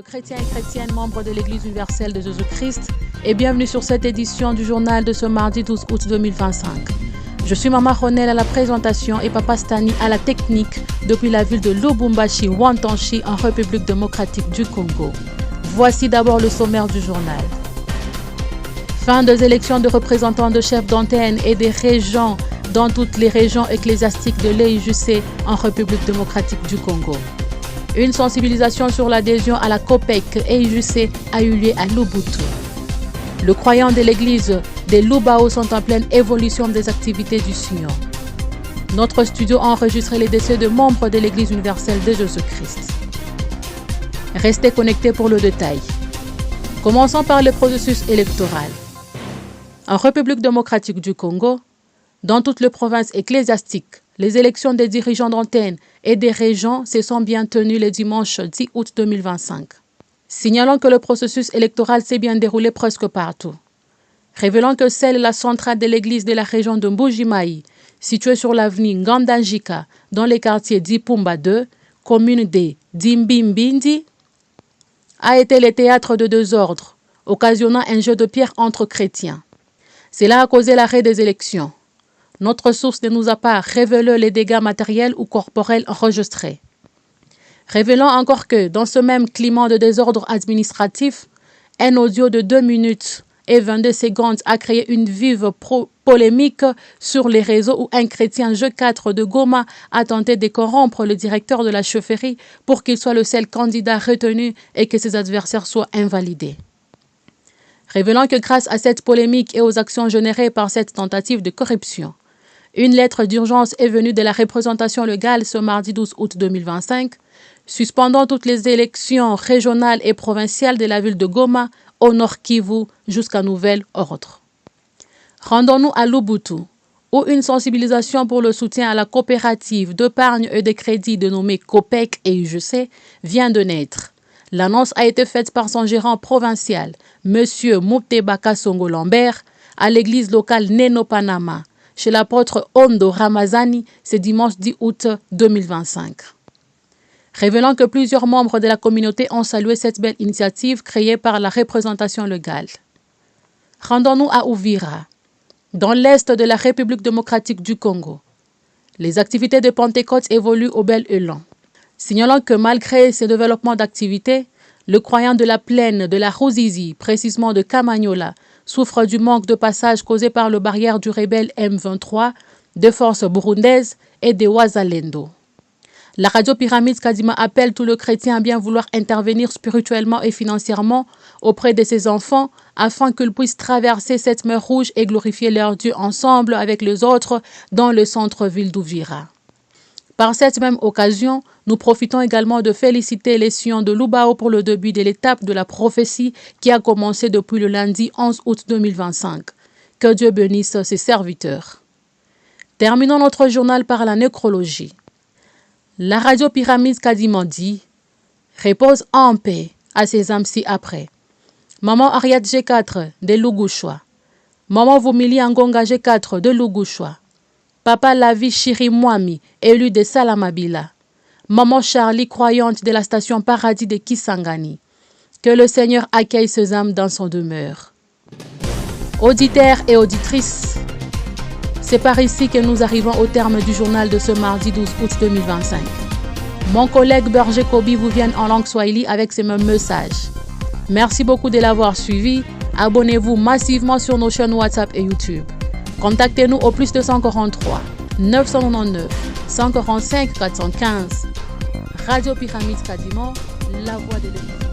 chrétiens et chrétiennes, membres de l'Église universelle de Jésus-Christ, et bienvenue sur cette édition du journal de ce mardi 12 août 2025. Je suis Maman Ronel à la présentation et Papa Stani à la technique depuis la ville de Lubumbashi, Wantanchi, en République démocratique du Congo. Voici d'abord le sommaire du journal. Fin des élections de représentants de chefs d'antenne et des régents dans toutes les régions ecclésiastiques de l'EIJC en République démocratique du Congo. Une sensibilisation sur l'adhésion à la COPEC EIJC a eu lieu à Lubuntu. Les croyants de l'église des Lubao sont en pleine évolution des activités du Seigneur. Notre studio a enregistré les décès de membres de l'Église universelle de Jésus-Christ. Restez connectés pour le détail. Commençons par le processus électoral. En République démocratique du Congo, dans toutes les provinces ecclésiastiques, les élections des dirigeants d'antenne et des régions se sont bien tenues le dimanche 10 août 2025. Signalons que le processus électoral s'est bien déroulé presque partout. Révélant que seule la centrale de l'église de la région de Mbujimayi, située sur l'avenue Ngandajika, dans les quartiers d'Ipumba 2, commune de Dimbimbindi, a été le théâtre de deux ordres, occasionnant un jeu de pierre entre chrétiens. Cela a causé l'arrêt des élections. Notre source ne nous a pas révélé les dégâts matériels ou corporels enregistrés. Révélant encore que, dans ce même climat de désordre administratif, un audio de 2 minutes et 22 secondes a créé une vive polémique sur les réseaux où un chrétien G4 de Goma a tenté de corrompre le directeur de la chefferie pour qu'il soit le seul candidat retenu et que ses adversaires soient invalidés. Révélant que grâce à cette polémique et aux actions générées par cette tentative de corruption, une lettre d'urgence est venue de la représentation légale ce mardi 12 août 2025, suspendant toutes les élections régionales et provinciales de la ville de Goma au Nord Kivu jusqu'à nouvel ordre. Rendons-nous à Lubuntu, où une sensibilisation pour le soutien à la coopérative d'épargne et de crédit dénommée COPEC et EIJC vient de naître. L'annonce a été faite par son gérant provincial, M. Mutebaka Songo Lambert, à l'église locale Neno Panama, chez l'apôtre Ondo Ramazani, ce dimanche 10 août 2025. Révélant que plusieurs membres de la communauté ont salué cette belle initiative créée par la représentation légale. Rendons-nous à Uvira, dans l'est de la République démocratique du Congo. Les activités de Pentecôte évoluent au bel élan. Signalant que malgré ces développements d'activités, le croyant de la plaine de la Ruzizi, précisément de Kamanyola, souffre du manque de passage causé par le barrière du rebelle M23, des forces burundaises et des Wazalendo. La radio Pyramide Kadima appelle tous les chrétiens à bien vouloir intervenir spirituellement et financièrement auprès de ses enfants afin qu'ils puissent traverser cette mer rouge et glorifier leur Dieu ensemble avec les autres dans le centre-ville d'Uvira. Par cette même occasion, nous profitons également de féliciter les Sions de Lubao pour le début de l'étape de la prophétie qui a commencé depuis le lundi 11 août 2025. Que Dieu bénisse ses serviteurs. Terminons notre journal par la nécrologie. La radio Pyramide Kadima dit « Repose en paix à ses âmes ci-après. Maman Ariat G4 de Lugushwa. Maman Vumili Angonga G4 de Lugushwa. Papa Lavi Chiri Mwami, élu de Salamabila. Maman Charlie, croyante de la station Paradis de Kisangani. Que le Seigneur accueille ces âmes dans son demeure. » Auditeurs et auditrices, c'est par ici que nous arrivons au terme du journal de ce mardi 12 août 2025. Mon collègue Berger Kobi vous vient en langue swahili avec ces mêmes messages. Merci beaucoup de l'avoir suivi. Abonnez-vous massivement sur nos chaînes WhatsApp et YouTube. Contactez-nous au plus 243 999 145 415. Radio Pyramide Kadima, la voix de l'église.